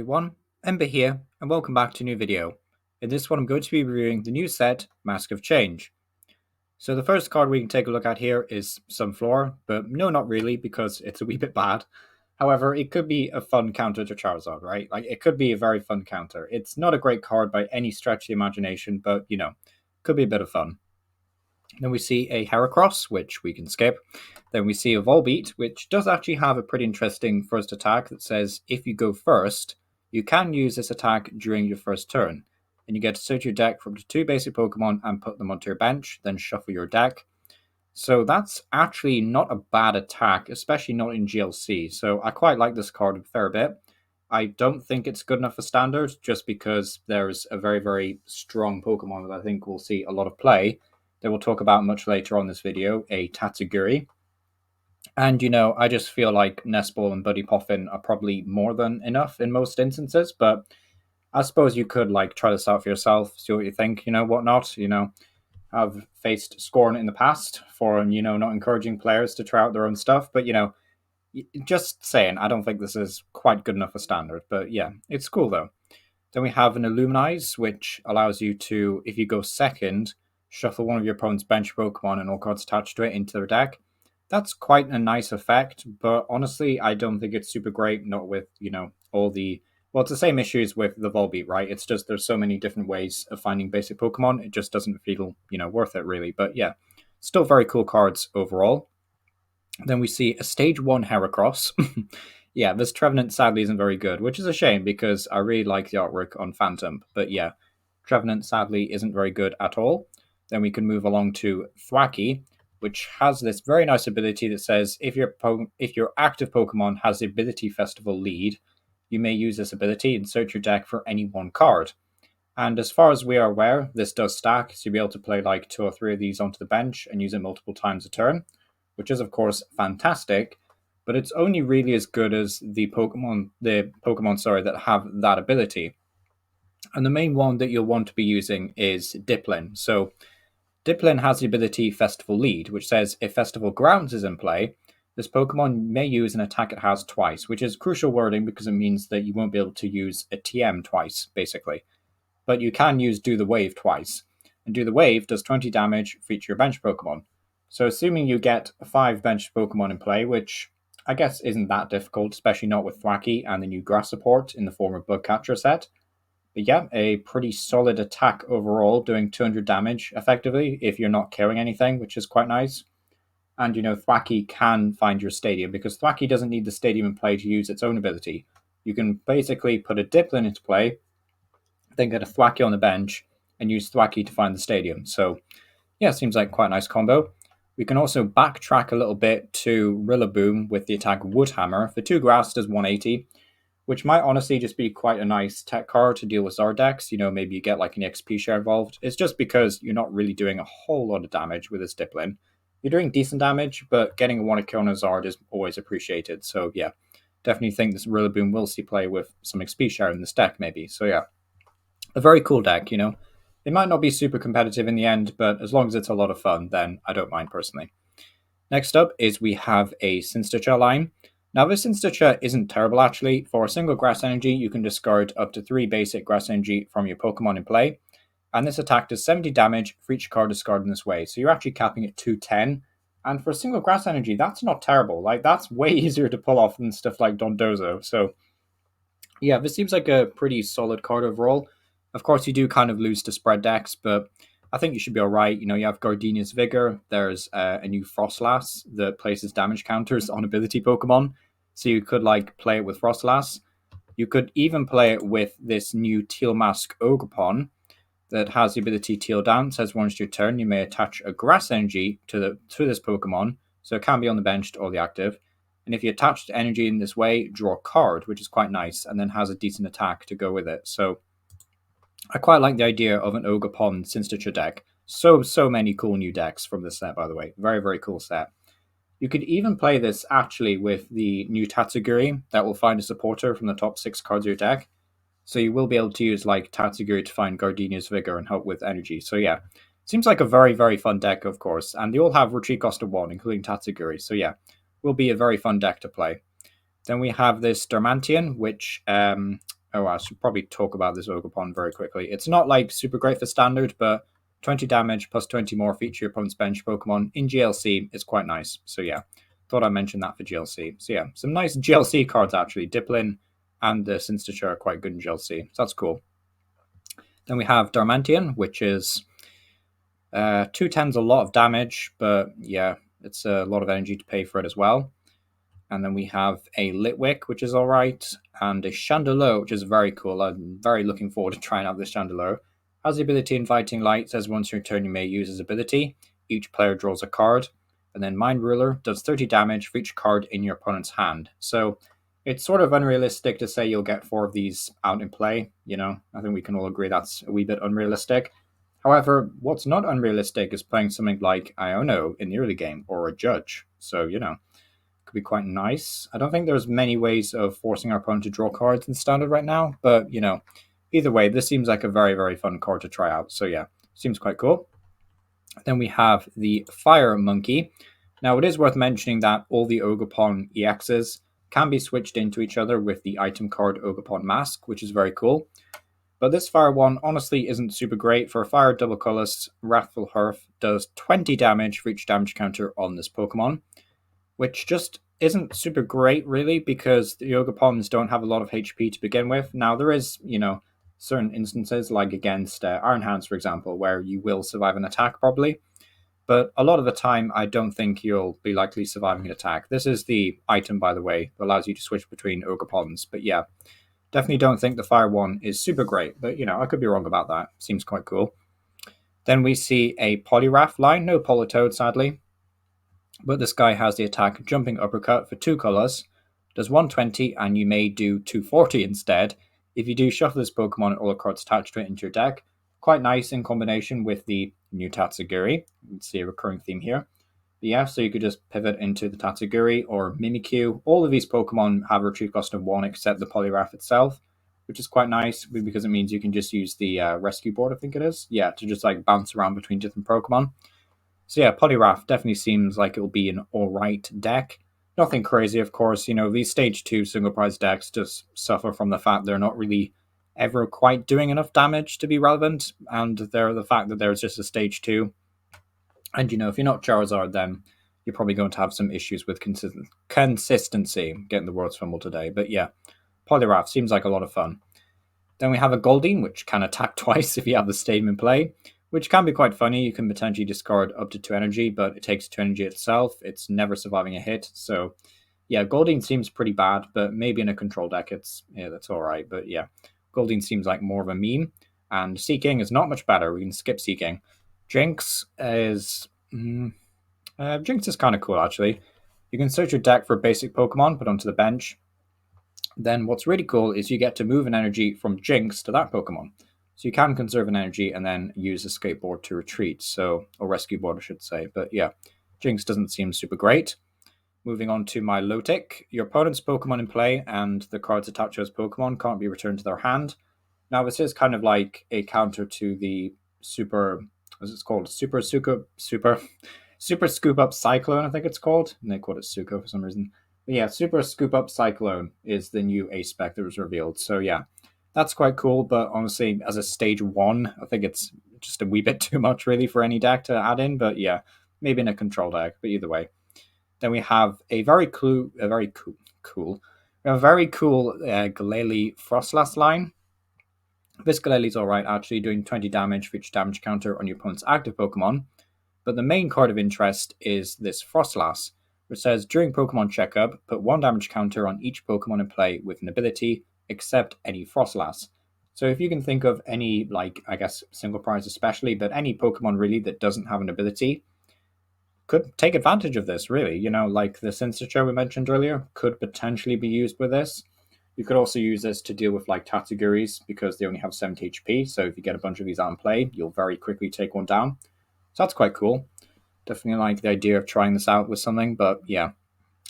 Everyone, Ember here, and welcome back to a new video. In this one I'm going to be reviewing the new set, Mask of Change. So the first card we can take a look at here is Sunflower, but no, not really, because it's a wee bit bad. However, it could be a fun counter to Charizard, right? Like, it could be a very fun counter. It's not a great card by any stretch of the imagination, but, could be a bit of fun. Then we see a Heracross, which we can skip. Then we see a Volbeat, which does actually have a pretty interesting first attack that says if you go first, you can use this attack during your first turn. And you get to search your deck for up to 2 basic Pokemon and put them onto your bench, then shuffle your deck. So that's actually not a bad attack, especially not in GLC. So I quite like this card a fair bit. I don't think it's good enough for standard, just because there's a very, very strong Pokemon that I think we'll see a lot of play that we'll talk about much later on this video, a Tatsugiri. And, I just feel like Nestball and Buddy Poffin are probably more than enough in most instances, but I suppose you could, try this out for yourself, see what you think, whatnot, I've faced scorn in the past for, not encouraging players to try out their own stuff, but, just saying, I don't think this is quite good enough for standard, but yeah, it's cool though. Then we have an Illuminize, which allows you to, if you go second, shuffle one of your opponent's bench Pokemon and all cards attached to it into their deck. That's quite a nice effect, but honestly, I don't think it's super great, not with, all the... Well, it's the same issues with the Volbeat, right? It's just there's so many different ways of finding basic Pokemon, it just doesn't feel, worth it, really. But yeah, still very cool cards overall. Then we see a Stage 1 Heracross. Yeah, this Trevenant sadly isn't very good, which is a shame because I really like the artwork on Phantom. But yeah, Trevenant sadly isn't very good at all. Then we can move along to Thwackey, which has this very nice ability that says if your active Pokemon has the Ability Festival lead, you may use this ability and search your deck for any one card. And as far as we are aware, this does stack, so you'll be able to play 2 or 3 of these onto the bench and use it multiple times a turn, which is of course fantastic, but it's only really as good as the Pokemon that have that ability. And the main one that you'll want to be using is Dipin. So Dipin has the ability Festival Lead, which says if Festival Grounds is in play, this Pokemon may use an attack it has twice, which is crucial wording because it means that you won't be able to use a TM twice, basically. But you can use Do the Wave twice. And Do the Wave does 20 damage for each of your bench Pokemon. So assuming you get 5 bench Pokemon in play, which I guess isn't that difficult, especially not with Thwackey and the new grass support in the form of Bugcatcher set. But yeah, a pretty solid attack overall, doing 200 damage effectively if you're not killing anything, which is quite nice. And, Thwackey can find your stadium because Thwackey doesn't need the stadium in play to use its own ability. You can basically put a Dipin into play, then get a Thwackey on the bench, and use Thwackey to find the stadium. So, yeah, seems like quite a nice combo. We can also backtrack a little bit to Rillaboom with the attack Woodhammer. For 2 grass, does 180, which might honestly just be quite a nice tech card to deal with Zard decks. Maybe you get an XP share involved. It's just because you're not really doing a whole lot of damage with this Dipin. You're doing decent damage, but getting a 1 kill on a Zard is always appreciated. So yeah, definitely think this Rillaboom will see play with some XP share in this deck maybe. So yeah, a very cool deck, It might not be super competitive in the end, but as long as it's a lot of fun, then I don't mind personally. Next up is we have a Sinstitcher line. Now this Sinstitcher isn't terrible actually. For a single Grass Energy, you can discard up to 3 basic Grass Energy from your Pokemon in play. And this attack does 70 damage for each card discarded in this way. So you're actually capping at 210. And for a single Grass Energy, that's not terrible. That's way easier to pull off than stuff like Dondozo. So yeah, this seems like a pretty solid card overall. Of course, you do kind of lose to spread decks, but I think you should be all right. You have Gardenia's Vigor. There's a new Frostlass that places damage counters on ability Pokemon. So you could play it with Frostlass. You could even play it with this new Teal Mask Ogrepon that has the ability Teal Down. Says once your turn, you may attach a Grass Energy to this Pokemon. So it can be on the bench or the active. And if you attach the energy in this way, draw a card, which is quite nice, and then has a decent attack to go with it. So I quite like the idea of an Ogrepon Sinstitcher deck. So many cool new decks from this set, by the way. Very, very cool set. You could even play this actually with the new Tatsugiri that will find a supporter from the top 6 cards of your deck. So you will be able to use Tatsugiri to find Gardenia's Vigor and help with energy. So yeah, seems like a very, very fun deck, of course. And they all have retreat cost of 1, including Tatsugiri. So yeah, will be a very fun deck to play. Then we have this Darmanian, which Oh, I should probably talk about this Ogerpon very quickly. It's not like super great for standard, but 20 damage plus 20 more for each of your opponent's bench Pokemon in GLC is quite nice. So yeah, thought I'd mention that for GLC. So yeah, some nice GLC cards actually. Dipin and the Sinstachur are quite good in GLC, so that's cool. Then we have Darmanian, which is 210's a lot of damage, but yeah, it's a lot of energy to pay for it as well. And then we have a Litwick, which is alright, and a Chandelure, which is very cool. I'm very looking forward to trying out this Chandelure. Has the ability Inviting Light, says once your turn you may use his ability. Each player draws a card. And then Mind Ruler does 30 damage for each card in your opponent's hand. So it's sort of unrealistic to say you'll get 4 of these out in play. You know, I think we can all agree that's a wee bit unrealistic. However, what's not unrealistic is playing something like Iono in the early game, or a Judge. So, you know, could be quite nice. I don't think there's many ways of forcing our opponent to draw cards in standard right now, but, you know, either way, this seems like a very, very fun card to try out. So, yeah, seems quite cool. Then we have the Fire Monkey. Now, it is worth mentioning that all the Ogerpon EXs can be switched into each other with the item card Ogerpon Mask, which is very cool. But this fire one honestly isn't super great. For a fire double colorless, Wrathful Hearth does 20 damage for each damage counter on this Pokemon, which just isn't super great really because the Ogerpons don't have a lot of HP to begin with. Now there is, you know, certain instances like against Iron Hands, for example, where you will survive an attack probably. But a lot of the time, I don't think you'll be likely surviving an attack. This is the item, by the way, that allows you to switch between Ogerpons. But yeah, definitely don't think the fire one is super great, but, you know, I could be wrong about that. Seems quite cool. Then we see a Poliwrath line. No Politoed, sadly. But this guy has the attack Jumping Uppercut for 2 colors. Does 120, and you may do 240 instead. If you do, shuffle this Pokemon and all the cards attached to it into your deck. Quite nice in combination with the new Tatsugiri. You can see a recurring theme here. But yeah, so you could just pivot into the Tatsugiri or Mimikyu. All of these Pokemon have a retrieve cost of 1 except the Poliwrath itself, which is quite nice because it means you can just use the rescue board, I think it is. Yeah, to just like bounce around between different Pokemon. So yeah, Poliwrath definitely seems like it'll be an alright deck. Nothing crazy, of course. You know, these Stage 2 single prize decks just suffer from the fact they're not really ever quite doing enough damage to be relevant, and they're the fact that there's just a Stage 2. And, you know, if you're not Charizard, then you're probably going to have some issues with consistency. I'm getting the words fumbled today. But yeah, Poliwrath seems like a lot of fun. Then we have a Goldine, which can attack twice if you have the Stadium in play, which can be quite funny. You can potentially discard up to 2 energy, but it takes 2 energy itself. It's never surviving a hit. So yeah, Goldine seems pretty bad, but maybe in a control deck, that's all right. But yeah, Goldine seems like more of a meme. And Seeking is not much better. We can skip Seeking. Jinx is kind of cool, actually. You can search your deck for a basic Pokemon, put onto the bench. Then what's really cool is you get to move an energy from Jinx to that Pokemon. So you can conserve an energy and then use a skateboard to retreat. So, or rescue board, I should say. But yeah, Jinx doesn't seem super great. Moving on to my Milotic. Your opponent's Pokemon in play and the cards attached to his Pokemon can't be returned to their hand. Now, this is kind of like a counter to the Super Scoop Up Cyclone, I think it's called. And they called it Suco for some reason. But yeah, Super Scoop Up Cyclone is the new ace spec that was revealed. So yeah, that's quite cool. But honestly, as a Stage 1, I think it's just a wee bit too much really for any deck to add in. But yeah, maybe in a control deck. But either way. Then we have a very cool Glalie Frostlass line. This Glalie alright, actually doing 20 damage for each damage counter on your opponent's active Pokemon. But the main card of interest is this Frostlass, which says during Pokemon checkup, put 1 damage counter on each Pokemon in play with an ability, except any Frostlass. So if you can think of any, like, I guess single prize especially, but any Pokemon really that doesn't have an ability, could take advantage of this, really. You know, like the Sinstachur we mentioned earlier could potentially be used with this. You could also use this to deal with like Tatsuguris because they only have 70 HP. So if you get a bunch of these out in play, you'll very quickly take one down. So that's quite cool. Definitely like the idea of trying this out with something. But yeah,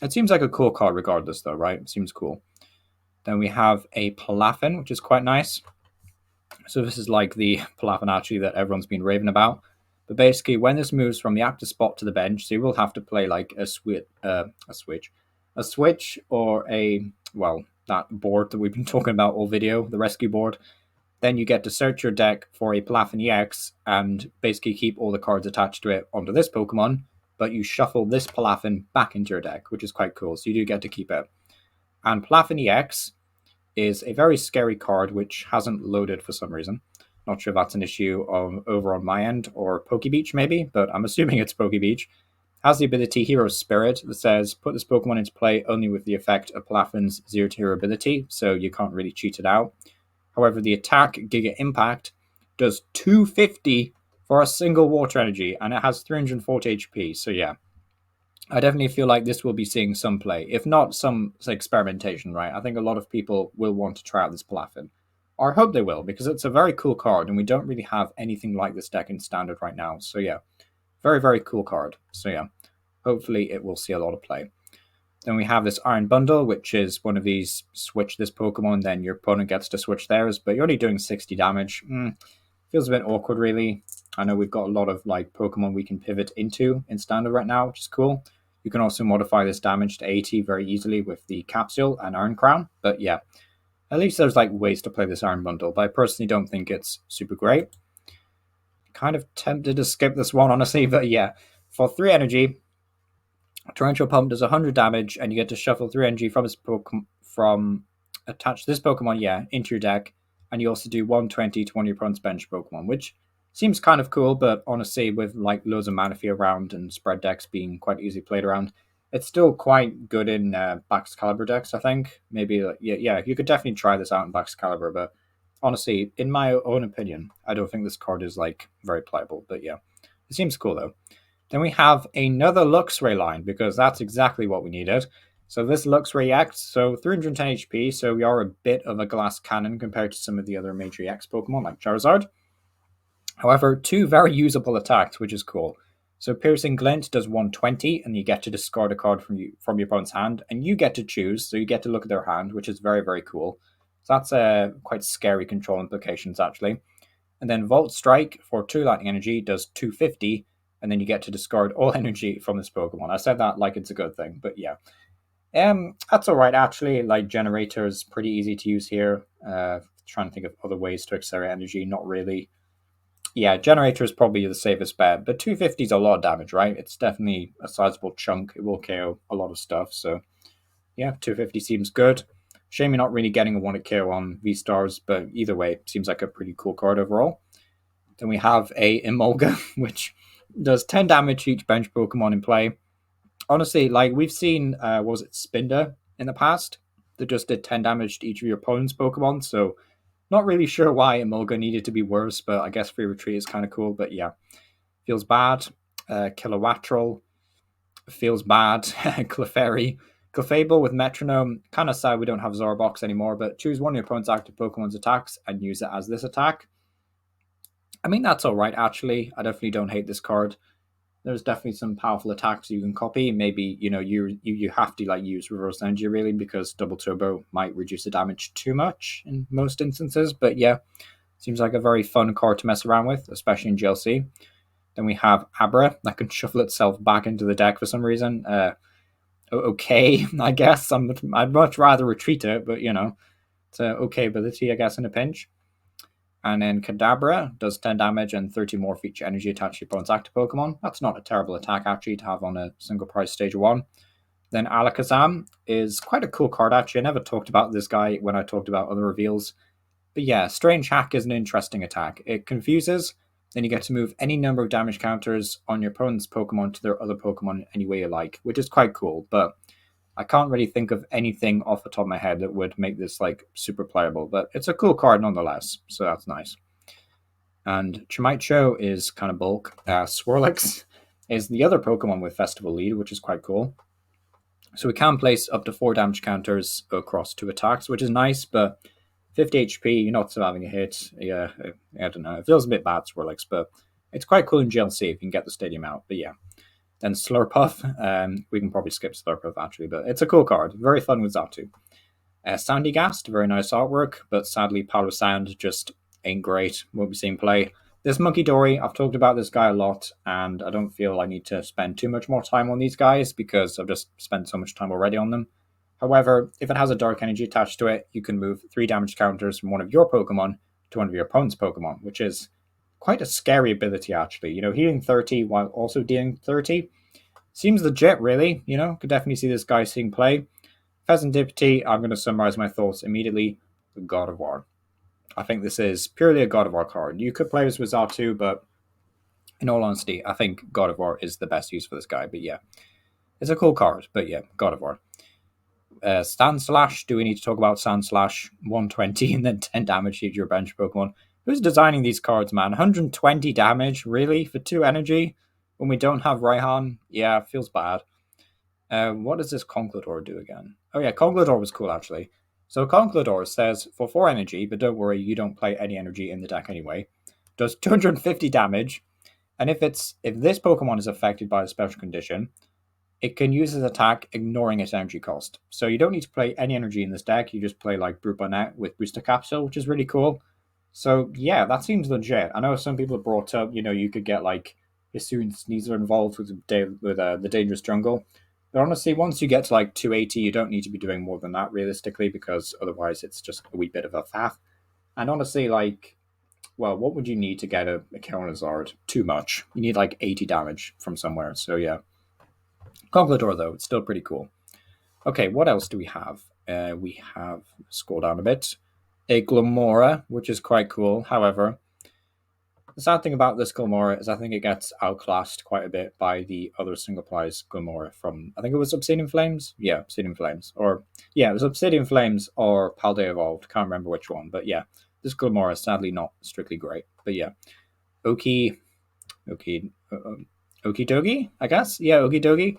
it seems like a cool card regardless though, right? It seems cool. Then we have a Palafin, which is quite nice. So this is like the Palafin actually that everyone's been raving about. But basically, when this moves from the active spot to the bench, so you will have to play like a switch or the that board that we've been talking about all video, the rescue board. Then you get to search your deck for a Palin X and basically keep all the cards attached to it onto this Pokemon, but you shuffle this Palin back into your deck, which is quite cool, so you do get to keep it. And Palin X is a very scary card which hasn't loaded for some reason. Not sure if that's an issue over on my end, or Pokebeach maybe, but I'm assuming it's Pokebeach. Has the ability Hero Spirit that says, put this Pokemon into play only with the effect of Palin's 0-Hero ability, so you can't really cheat it out. However, the attack Giga Impact does 250 for a single water energy, and it has 340 HP, so yeah. I definitely feel like this will be seeing some play, if not some experimentation, right? I think a lot of people will want to try out this Palin. Or I hope they will, because it's a very cool card, and we don't really have anything like this deck in Standard right now, so yeah. Very, very cool card, so yeah. Hopefully it will see a lot of play. Then we have this Iron Bundle, which is one of these, switch this Pokemon, then your opponent gets to switch theirs, but you're only doing 60 damage. Feels a bit awkward, really. I know we've got a lot of like Pokemon we can pivot into in Standard right now, which is cool. You can also modify this damage to 80 very easily with the Capsule and Iron Crown, but yeah. At least there's like ways to play this Iron Bundle, but I personally don't think it's super great. Kind of tempted to skip this one, honestly, but yeah. For 3 energy, Torrential Pump does 100 damage, and you get to shuffle 3 energy from attach this Pokemon, into your deck, and you also do 120 to one of your opponent's bench Pokemon, which seems kind of cool, but honestly, with like loads of Manaphy around and spread decks being quite easily played around, it's still quite good in Baxcalibur decks, I think. Maybe, yeah, you could definitely try this out in Baxcalibur, but honestly, in my own opinion, I don't think this card is like very playable, but yeah, it seems cool though. Then we have another Luxray line, because that's exactly what we needed. So this Luxray X, so 310 HP, so we are a bit of a glass cannon compared to some of the other Major EX Pokemon like Charizard. However, 2 very usable attacks, which is cool. So Piercing Glint does 120, and you get to discard a card from your opponent's hand, and you get to choose, so you get to look at their hand, which is very, very cool. So that's quite scary control implications, actually. And then Volt Strike for 2 lightning energy does 250, and then you get to discard all energy from this Pokemon. I said that like it's a good thing, but yeah. That's alright, actually. Like, Generator's pretty easy to use here. Trying to think of other ways to accelerate energy, not really. Yeah, Generator is probably the safest bet, but 250 is a lot of damage, right? It's definitely a sizable chunk. It will KO a lot of stuff, so yeah, 250 seems good. Shame you're not really getting a 1-hit KO on V-Stars, but either way, seems like a pretty cool card overall. Then we have a Emolga, which does 10 damage to each bench Pokemon in play. Honestly, like, we've seen, was it Spinder in the past that just did 10 damage to each of your opponent's Pokemon, so not really sure why Emolga needed to be worse, but I guess Free Retreat is kind of cool, but yeah. Feels bad. Kilowattrel feels bad. Clefairy. Clefable with Metronome. Kind of sad we don't have Zorbox anymore, but choose one of your opponent's active Pokemon's attacks and use it as this attack. I mean, that's alright, actually. I definitely don't hate this card. There's definitely some powerful attacks you can copy. Maybe, you know, you have to like use Reverse Energy really, because Double Turbo might reduce the damage too much in most instances. But yeah, seems like a very fun card to mess around with, especially in GLC. Then we have Abra that can shuffle itself back into the deck for some reason. Okay, I guess. I'd much rather retreat it, but you know, it's an okay ability, I guess, in a pinch. And then Kadabra does 10 damage and 30 more feature energy attached to your opponent's active Pokemon. That's not a terrible attack, actually, to have on a single price stage 1. Then Alakazam is quite a cool card, actually. I never talked about this guy when I talked about other reveals. But yeah, Strange Hack is an interesting attack. It confuses, then you get to move any number of damage counters on your opponent's Pokemon to their other Pokemon any way you like, which is quite cool, but I can't really think of anything off the top of my head that would make this like super playable, but it's a cool card nonetheless, so that's nice. And Chimaicho is kind of bulk. Swirlix is the other Pokemon with Festival Lead, which is quite cool. So we can place up to 4 damage counters across 2 attacks, which is nice, but 50 HP, you're not surviving a hit. Yeah, I don't know. It feels a bit bad, Swirlix, but it's quite cool in GLC if you can get the stadium out, but yeah. Then Slurpuff, we can probably skip Slurpuff actually, but it's a cool card. Very fun with Xatu. Sandygast, very nice artwork, but sadly Power Sound just ain't great. Won't be seeing play. This Monkey Dory, I've talked about this guy a lot, and I don't feel I need to spend too much more time on these guys because I've just spent so much time already on them. However, if it has a dark energy attached to it, you can move 3 damage counters from one of your Pokemon to one of your opponent's Pokemon, which is quite a scary ability, actually. Healing 30 while also dealing 30 seems legit, really. Could definitely see this guy seeing play. Pheasantipity, I'm going to summarize my thoughts immediately. God of War. I think this is purely a God of War card. You could play this with Xatu, but in all honesty, I think God of War is the best use for this guy. But yeah, it's a cool card. But yeah, God of War. Stand Slash. Do we need to talk about Stand Slash? 120 and then 10 damage to your bench Pokemon. Who's designing these cards, man? 120 damage, really? For 2 energy? When we don't have Raihan? Yeah, feels bad. What does this Conkeldurr do again? Oh yeah, Conkeldurr was cool, actually. So Conkeldurr says, for 4 energy, but don't worry, you don't play any energy in the deck anyway, does 250 damage, and if this Pokemon is affected by a special condition, it can use its attack ignoring its energy cost. So you don't need to play any energy in this deck, you just play like Brute Bonet with Booster Capsule, which is really cool. So yeah, that seems legit. I know some people have brought up, you could get like Hisuian Sneasel involved with the Dangerous Jungle. But honestly, once you get to like 280, you don't need to be doing more than that realistically, because otherwise it's just a wee bit of a faff. And honestly, what would you need to get a Charizard? Too much. You need like 80 damage from somewhere. So yeah. Conkeldurr, though, it's still pretty cool. Okay, what else do we have? We have, scroll down a bit, a Glimmora, which is quite cool. However, the sad thing about this Glimmora is I think it gets outclassed quite a bit by the other single prize Glimmora from, I think it was Obsidian Flames? Yeah, Obsidian Flames. It was Obsidian Flames or Paldea Evolved. Can't remember which one. But yeah, this Glimmora is sadly not strictly great. But yeah, Okie Dogie, I guess? Yeah, Okie Dogie.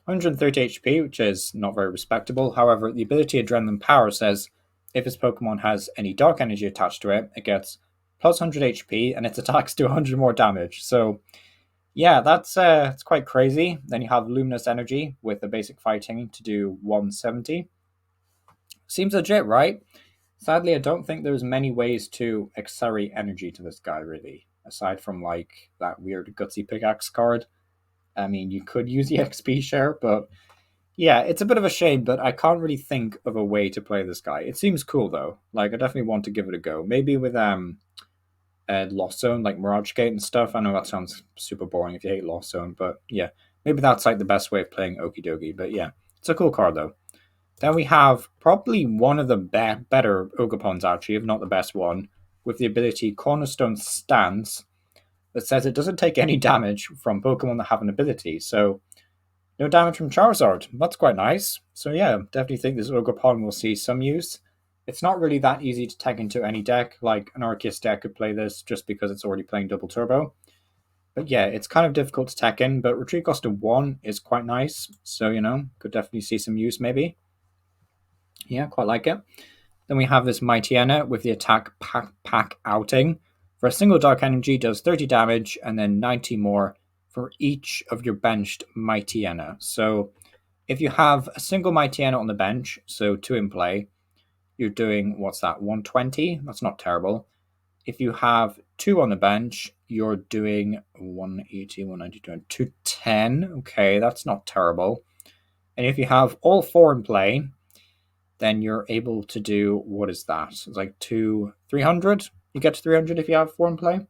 130 HP, which is not very respectable. However, the ability Adrenaline Power says if its Pokemon has any dark energy attached to it, it gets plus 100 HP and its attacks do 100 more damage. So, yeah, that's it's quite crazy. Then you have Luminous Energy with the basic fighting to do 170. Seems legit, right? Sadly, I don't think there's many ways to accelerate energy to this guy, really, aside from like that weird Gutsy Pickaxe card. I mean, you could use the XP share, but yeah, it's a bit of a shame, but I can't really think of a way to play this guy. It seems cool, though. Like, I definitely want to give it a go. Maybe with Lost Zone, like Mirage Gate and stuff. I know that sounds super boring if you hate Lost Zone, but yeah, maybe that's like the best way of playing Okie Dokie. But yeah, it's a cool card, though. Then we have probably one of the better Ogopons, actually, if not the best one, with the ability Cornerstone Stance, that says it doesn't take any damage from Pokemon that have an ability. So, no damage from Charizard. That's quite nice. So yeah, definitely think this Ogopon will see some use. It's not really that easy to tag into any deck. Like, an Arceus deck could play this just because it's already playing Double Turbo. But yeah, it's kind of difficult to tag in, but Retreat cost of 1 is quite nice. So, could definitely see some use maybe. Yeah, quite like it. Then we have this Mightyenna with the attack pack outing. For a single Dark Energy, does 30 damage and then 90 more for each of your benched Mightyenna. So if you have a single Mightyenna on the bench, so 2 in play, you're doing, 120? That's not terrible. If you have 2 on the bench, you're doing 180, 190, 210. Okay, that's not terrible. And if you have all 4 in play, then you're able to do, what is that? It's like 300? You get to 300 if you have 4 in play?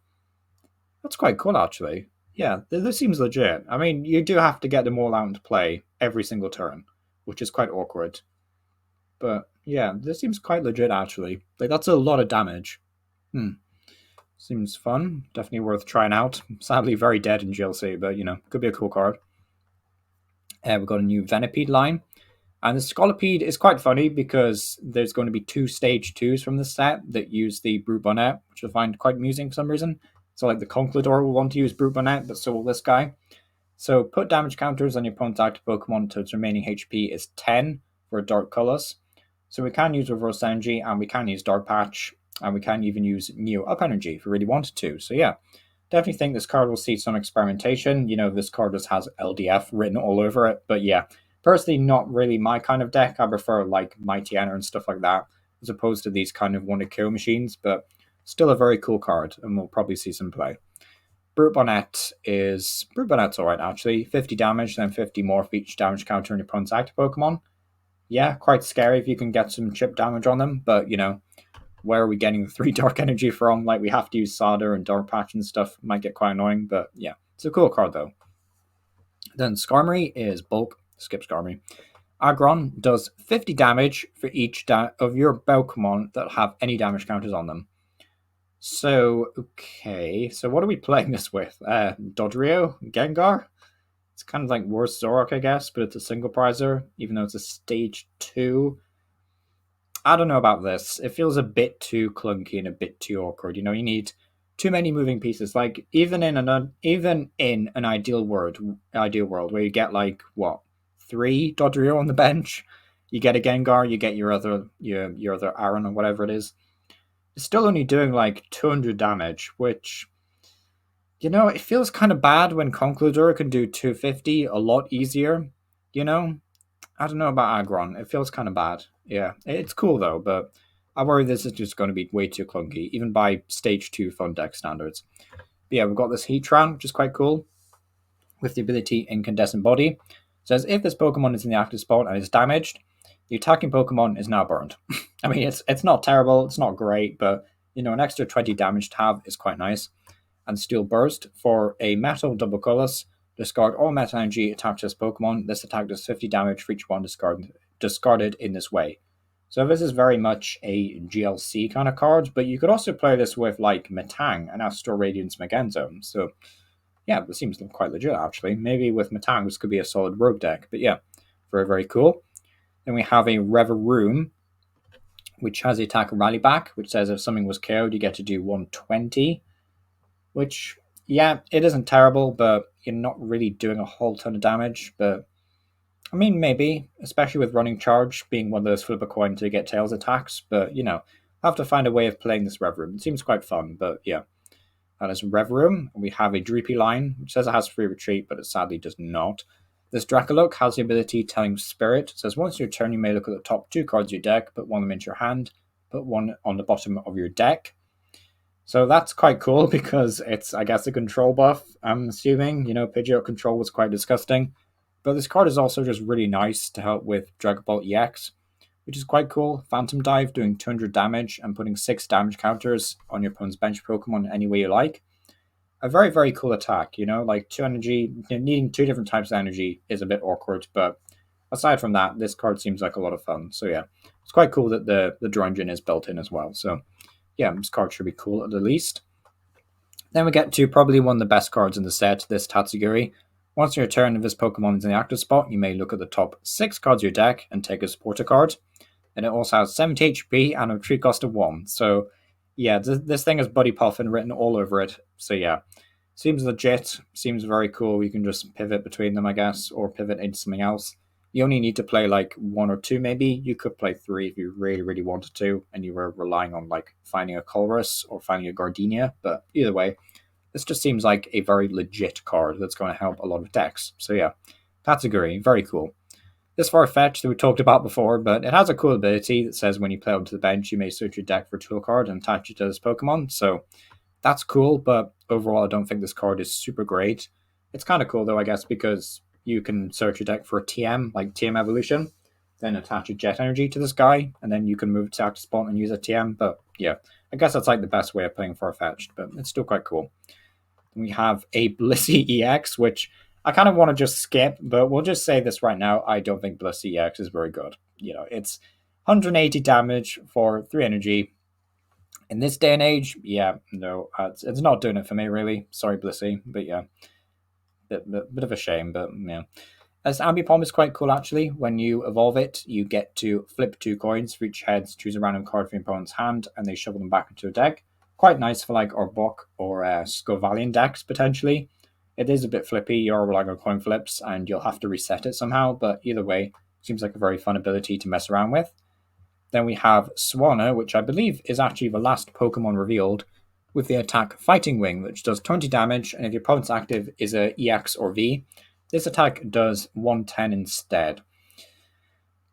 That's quite cool, actually. Yeah, this seems legit. I mean, you do have to get them all out into play every single turn, which is quite awkward. But yeah, this seems quite legit, actually. Like, that's a lot of damage. Seems fun. Definitely worth trying out. Sadly, very dead in GLC, but, could be a cool card. We've got a new Venipede line. And the Scolipede is quite funny because there's going to be 2 stage 2s from the set that use the Brute Bonet, which I find quite amusing for some reason. So like the Conkeldurr will want to use Brute Bonet, but so will this guy. So put damage counters on your opponent's active Pokemon until its remaining HP is 10 for Dark Colors. So we can use Reverse Energy, and we can use Dark Patch, and we can even use Neo Up Energy if we really wanted to. So yeah, definitely think this card will see some experimentation. This card just has LDF written all over it, but yeah. Personally, not really my kind of deck. I prefer like Mightyenna and stuff like that, as opposed to these kind of one-to-kill machines, but still a very cool card, and we'll probably see some play. Brute Bonet's alright, actually. 50 damage, then 50 more for each damage counter on your opponent's active Pokemon. yeah, quite scary if you can get some chip damage on them, but you know, where are we getting the 3 dark energy from? Like, we have to use Sada and Dark Patch and stuff. Might get quite annoying, but yeah, it's a cool card though. Then Skarmory is bulk. Skip Skarmory. Aggron does 50 damage for each of your Pokemon that have any damage counters on them. So, okay. So, what are we playing this with? Dodrio? Gengar? It's kind of like worse Zoroark, I guess, but it's a single prizer, even though it's a stage 2. I don't know about this. It feels a bit too clunky and a bit too awkward. You know, you need too many moving pieces. Like even in an ideal world where you get like what 3 Dodrio on the bench, you get a Gengar, you get your other Aaron or whatever it is. It's still only doing like 200 damage, which you know it feels kind of bad when Concludor can do 250 a lot easier. You know, I don't know about Aggron. It feels kind of bad. Yeah, it's cool though, but I worry this is just going to be way too clunky, even by stage 2 Fun Deck standards. But yeah, we've got this Heatran, which is quite cool, with the ability Incandescent Body. It says if this Pokemon is in the active spot and is damaged, the attacking Pokemon is now burned. I mean, it's not terrible, it's not great, but you know, an extra 20 damage to have is quite nice. And Steel Burst for a Metal Double Colorless. Discard all metal energy attached to this Pokemon. This attack does 50 damage for each one discarded in this way. So this is very much a GLC kind of card, but you could also play this with like Metang and Astral Radiance Meganzo. So yeah, this seems quite legit actually. Maybe with Metang this could be a solid rogue deck, but yeah, very, very cool. Then we have a Rev Room, which has the attack Rally Back, which says if something was KO'd, you get to do 120, which yeah, it isn't terrible, but you're not really doing a whole ton of damage. But I mean, maybe, especially with Running Charge being one of those flip a coin to get Tails attacks. But you know, I have to find a way of playing this Rev Room. It seems quite fun, but yeah. That is Rev Room. We have a Droopy Line, which says it has free retreat, but it sadly does not. This Dracolook has the ability Telling Spirit. It says once your turn, you may look at the top 2 cards of your deck, put one of them into your hand, put one on the bottom of your deck. So that's quite cool because it's, I guess, a control buff, I'm assuming. You know, Pidgeot control was quite disgusting. But this card is also just really nice to help with Dragon Ball EX, which is quite cool. Phantom Dive doing 200 damage and putting 6 damage counters on your opponent's bench Pokemon any way you like. A very, very cool attack, you know, like 2 energy, needing 2 different types of energy is a bit awkward, but aside from that, this card seems like a lot of fun. So yeah, it's quite cool that the draw engine is built in as well. So yeah, this card should be cool at the least. Then we get to probably one of the best cards in the set, this Tatsugiri. Once your turn, if this Pokemon is in the active spot, you may look at the top 6 cards of your deck and take a supporter card. And it also has 70 HP and a retreat cost of 1. So yeah, this thing has Buddy Puffin written all over it. So yeah, seems legit, seems very cool. You can just pivot between them, I guess, or pivot into something else. You only need to play like 1 or 2 maybe. You could play 3 if you really, really wanted to, and you were relying on like finding a Colress or finding a Gardenia. But either way, this just seems like a very legit card that's going to help a lot of decks. So yeah, Tatsugiri, very cool. This Farfetch'd that we talked about before, but it has a cool ability that says when you play onto the bench, you may search your deck for a tool card and attach it to this Pokemon. So that's cool, but overall, I don't think this card is super great. It's kind of cool though, I guess, because you can search your deck for a TM, like TM Evolution, then attach a Jet Energy to this guy, and then you can move it to active spot and use a TM. But yeah, I guess that's like the best way of playing Farfetch'd, but it's still quite cool. We have a Blissey EX, which I kind of want to just skip, but we'll just say this right now. I don't think Blissey EX is very good. You know, it's 180 damage for 3 energy. In this day and age, yeah, no, it's not doing it for me, really. Sorry, Blissey, but yeah, bit of a shame, but yeah. As Ambipalom is quite cool, actually. When you evolve it, you get to flip 2 coins for each head, choose a random card from your opponent's hand, and they shovel them back into a deck. Quite nice for like Arbok or Scovalian decks, potentially. It is a bit flippy, you're relying on coin flips, and you'll have to reset it somehow, but either way, seems like a very fun ability to mess around with. Then we have Swana, which I believe is actually the last Pokemon revealed, with the attack Fighting Wing, which does 20 damage, and if your opponent's active is a EX or V, this attack does 110 instead.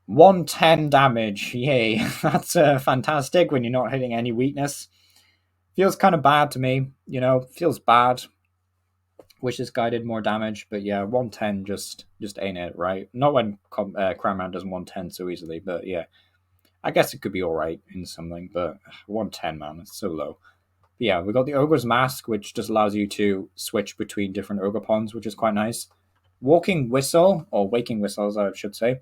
110 damage, yay, that's fantastic when you're not hitting any weakness. Feels kind of bad to me, you know, feels bad. Wish this guy did more damage, but yeah, 110 just ain't it, right? Not when Cranman doesn't 110 so easily, but yeah. I guess it could be alright in something, but 110, man, it's so low. But yeah, we got the Ogre's Mask, which just allows you to switch between different Ogre pawns, which is quite nice. Walking Whistle, or Waking Whistle, as I should say,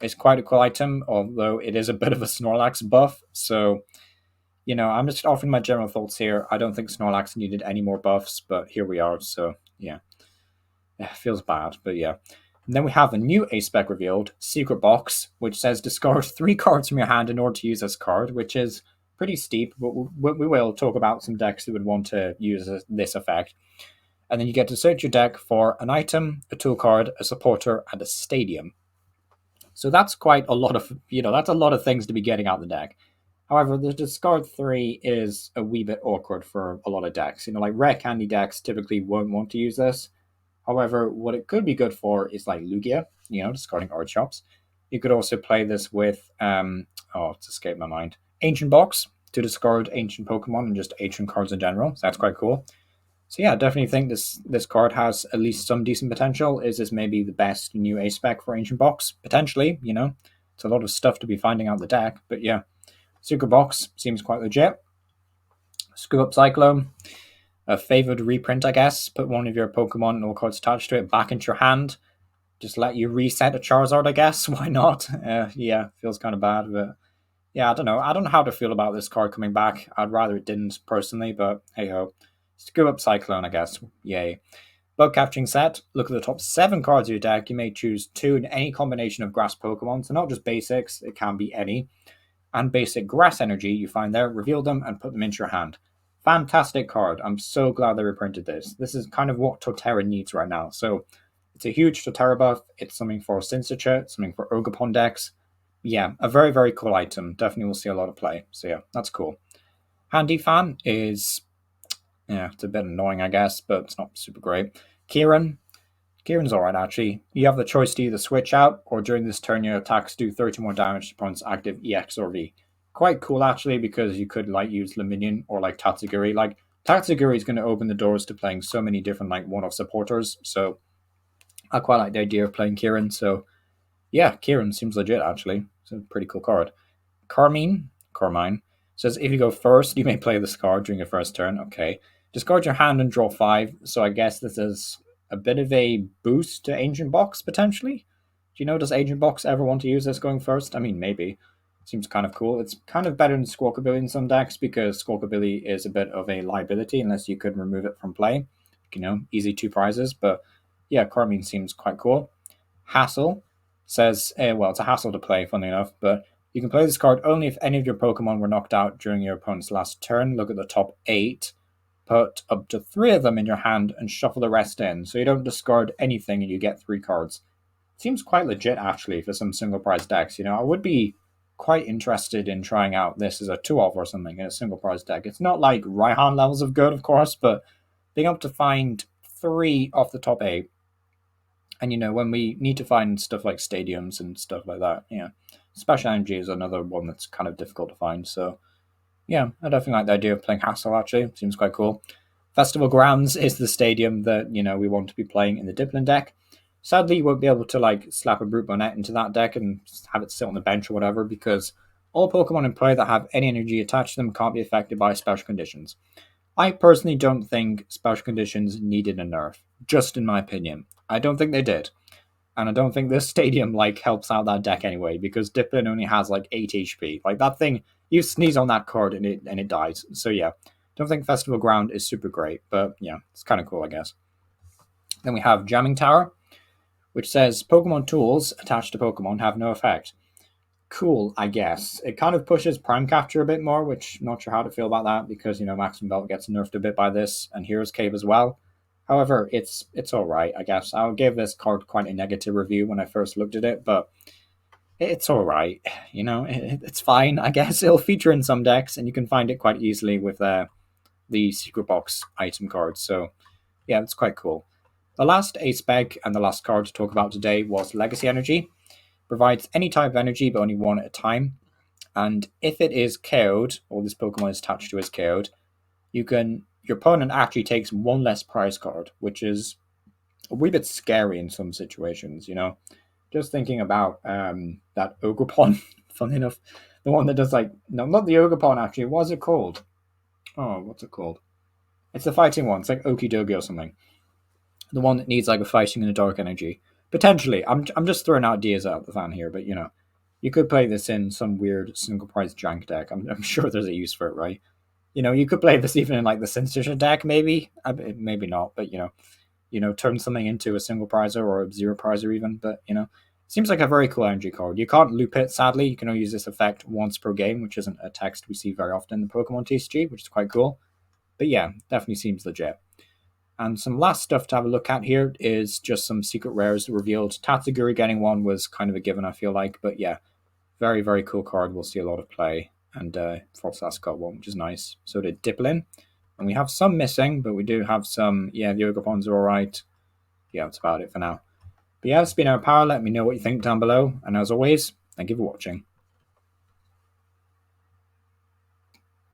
is quite a cool item, although it is a bit of a Snorlax buff, so you know, I'm just offering my general thoughts here. I don't think Snorlax needed any more buffs, but here we are, so yeah. It feels bad, but yeah. And then we have a new A-Spec revealed, Secret Box, which says discard 3 cards from your hand in order to use this card, which is pretty steep, but we will talk about some decks that would want to use this effect. And then you get to search your deck for an item, a tool card, a supporter, and a stadium. So that's quite a lot of, that's a lot of things to be getting out of the deck. However, the discard 3 is a wee bit awkward for a lot of decks. Like rare candy decks typically won't want to use this. However, what it could be good for is like Lugia, discarding Art Shops. You could also play this with, it's escaped my mind, Ancient Box to discard ancient Pokemon and just ancient cards in general. So that's quite cool. So yeah, I definitely think this card has at least some decent potential. Is this maybe the best new A-Spec for Ancient Box? Potentially, It's a lot of stuff to be finding out the deck, but yeah. Secret Box seems quite legit. Up Cyclone. A favored reprint, I guess. Put one of your Pokemon and all cards attached to it back into your hand. Just let you reset a Charizard, I guess. Why not? Yeah, feels kind of bad, but yeah, I don't know. I don't know how to feel about this card coming back. I'd rather it didn't, personally, but hey ho. Up Cyclone, I guess. Yay. Bug Capturing Set. Look at the top 7 cards of your deck. You may choose 2 in any combination of grass Pokemon, so not just basics, it can be any. And basic grass energy you find there, reveal them and put them into your hand. Fantastic card. I'm so glad they reprinted this. This is kind of what Torterra needs right now. So it's a huge Torterra buff. It's something for Cincinnati, something for Ogerpon decks. Yeah, a very, very cool item. Definitely will see a lot of play. So yeah, that's cool. Handy Fan is, it's a bit annoying, I guess, but it's not super great. Kieran's alright, actually. You have the choice to either switch out, or during this turn your attacks do 30 more damage to opponent's active EX or V. Quite cool, actually, because you could use Luminion or Tatsugiri. Tatsugiri is going to open the doors to playing so many different one-off supporters, so I quite like the idea of playing Kieran. So yeah, Kieran seems legit, actually. It's a pretty cool card. Carmine says if you go first, you may play this card during your first turn. Okay. Discard your hand and draw 5. So I guess this is a bit of a boost to Ancient Box, potentially. Does Ancient Box ever want to use this going first? I mean, maybe. Seems kind of cool. It's kind of better than Squawkabilly in some decks, because Squawkabilly is a bit of a liability unless you could remove it from play. Easy 2 prizes. But yeah, Carmine seems quite cool. Hassle says, it's a hassle to play, funnily enough, but you can play this card only if any of your Pokemon were knocked out during your opponent's last turn. Look at the top 8. Put up to 3 of them in your hand and shuffle the rest in. So you don't discard anything and you get 3 cards. Seems quite legit, actually, for some single prize decks. I would be quite interested in trying out this as a 2-off or something in a single prize deck. It's not like Raihan levels of good, of course, but being able to find 3 off the top 8. And when we need to find stuff like stadiums and stuff like that, Special Energy is another one that's kind of difficult to find. So yeah, I definitely like the idea of playing Hassle, actually. Seems quite cool. Festival Grounds is the stadium that, we want to be playing in the Dipin deck. Sadly, you won't be able to, slap a Brute Bonet into that deck and have it sit on the bench or whatever, because all Pokemon in play that have any energy attached to them can't be affected by special conditions. I personally don't think special conditions needed a nerf, just in my opinion. I don't think they did. And I don't think this stadium, helps out that deck anyway, because Dipin only has, 8 HP. That thing, you sneeze on that card and it dies. So yeah, don't think Festival Ground is super great, but yeah, it's kind of cool, I guess. Then we have Jamming Tower, which says Pokemon tools attached to Pokemon have no effect. Cool, I guess. It kind of pushes Prime Capture a bit more, which not sure how to feel about that, because, Maximum Belt gets nerfed a bit by this, and Hero's Cave as well. However, it's alright, I guess. I gave this card quite a negative review when I first looked at it, but it's alright. It's fine, I guess. It'll feature in some decks, and you can find it quite easily with the Secret Box item cards. So yeah, it's quite cool. The last A-Spec and the last card to talk about today was Legacy Energy. Provides any type of energy, but only 1 at a time. And if it is KO'd, or this Pokemon is attached to is KO'd, you can your opponent actually takes one less prize card, which is a wee bit scary in some situations, you know? Just thinking about that Ogre Pawn, funny enough, the one that does like, no, not the Ogre Pawn actually, what's it called? Oh, what's it called? It's the fighting one, it's like Okie Dokie or something. The one that needs like a fighting and a dark energy. Potentially, I'm just throwing ideas out the fan here, but you know, you could play this in some weird single prize jank deck. I'm sure there's a use for it, right? You know, you could play this even in like the Synthesion deck, maybe. Maybe not, but you know, turn something into a single prizer or a zero prizer even. But you know, seems like a very cool energy card. You can't loop it, sadly. You can only use this effect once per game, which isn't a text we see very often in the Pokemon TCG, which is quite cool. But yeah, definitely seems legit. And some last stuff to have a look at here is just some secret rares revealed. Tatsuguri getting one was kind of a given, I feel like. But yeah, very, very cool card. We'll see a lot of play. And Frostlass got one, which is nice. So did Dipin. And we have some missing, but we do have some. Yeah, the Ogre are alright. Yeah, that's about it for now. But yeah, it's been our power. Let me know what you think down below. And as always, thank you for watching.